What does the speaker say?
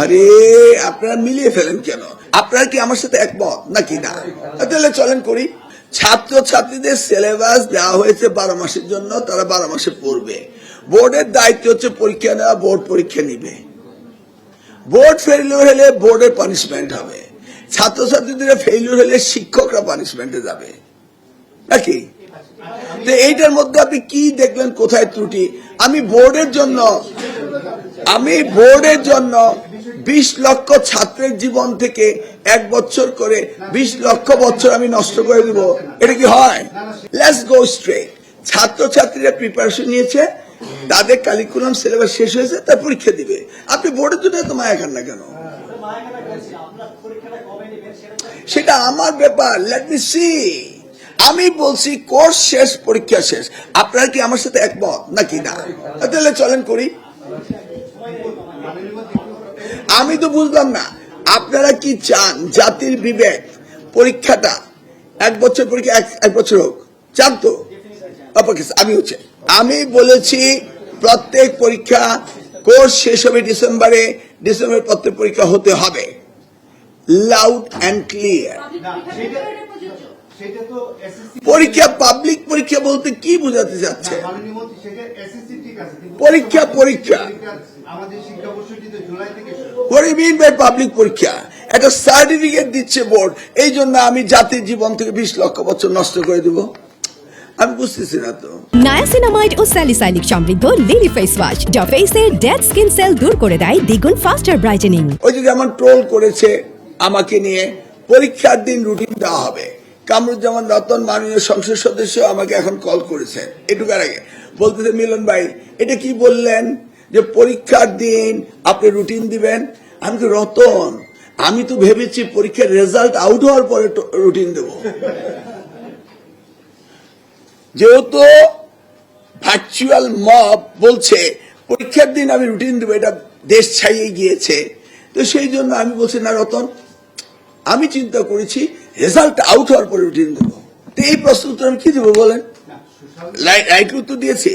আরে আপনারা মিলিয়ে ফেলেন কেন? আপনারা কি আমার সাথে একমত নাকি না? তাহলে চলেন করি। ছাত্র ছাত্রীদের সিলেবাস দেওয়া হয়েছে 12 মাসের জন্য, তারা 12 মাসে পড়বে। বোর্ডের দায়িত্ব হচ্ছে পরীক্ষা নেওয়া, বোর্ড পরীক্ষা নিবে। বোর্ড ফেলিওর হলে বোর্ডের পানিশমেন্ট হবে, ছাত্রছাত্রীদের ফেলিওর হলে শিক্ষকরা পানিশমেন্টে যাবে নাকি? তো এইটার মধ্যে আপনি কি দেখলেন কোথায় ত্রুটি? আমি বোর্ডের জন্য 20 লক্ষ ছাত্রের জীবন থেকে 1 বছর করে 20 লক্ষ বছর আমি নষ্ট করে দিব, এটা কি হয়? Let's go straight. ছাত্রছাত্রীরা প্রিপারেশন নিয়েছে, তাদের কারিকুলাম সিলেবাস শেষ হয়েছে, তার পরীক্ষা দিবে। আপনি বোর্ডের জন্য এত মায়া খান না কেন? সেটা আমার ব্যাপার, লেট মি সি। আমি বলছি কোর্স শেষ, পরীক্ষা শেষ। আপনারা কি আমার সাথে একমত নাকি না? তাহলে চলেন করি। আমি তো বুঝলাম না আপনারা কি চান? জাতির বিবেক পরীক্ষাটা 1 বছর পরীক্ষা 1 বছর হোক, চান তো? আমিও চাই। আমি বলেছি প্রত্যেক পরীক্ষা কোর্স শেষ হবে ডিসেম্বরে, প্রত্যেক পরীক্ষা হতে হবে, লাউড অ্যান্ড ক্লিয়ার। পরীক্ষা পাবলিক পরীক্ষা বলতে কি বোঝাতে চাচ্ছে? পরীক্ষা What do you mean by public পরীক্ষা? একটা সার্টিফিকেট দিচ্ছে বোর্ড, এই জন্য আমি জাতির জীবন থেকে 20 লক্ষ বছর নষ্ট করে দেব? আমি বুঝতেছি না তো। নায়াসিনামাইড ও স্যালিসাইলিক সমৃদ্ধ লিলি ফেস ওয়াশ যা ফেসের ডেড স্কিন সেল দূর করে দেয় দ্বিগুণ ফাস্টার ব্রাইটেনিং। ওই যে যেমন ট্রোল করেছে আমাকে নিয়ে, পরীক্ষার দিন রুটিন দেওয়া হবে। কামরুজ্জামান রতন মাননীয় সংসদ সদস্য আমাকে এখন কল করেছেন এটুকার আগে, বলতেছে মিলন ভাই এটা কি বললেন যে পরীক্ষার দিন আপনি রুটিন দিবেন? আমি তো রতন, আমি তো ভেবেছি পরীক্ষার রেজাল্ট আউট হওয়ার পরে রুটিন দেব। যেহেতু ভার্চুয়াল মব বলছে পরীক্ষার দিন আমি রুটিন দেবো, এটা দেশ ছাইয়ে গিয়েছে, তো সেই জন্য আমি বলছি না রতন, আমি চিন্তা করেছি রেজাল্ট আউট হওয়ার পরে রুটিন দেবো। তো এই প্রশ্ন উত্তর আমি কি দেবো বলেন? রাইট উত্তর দিয়েছি।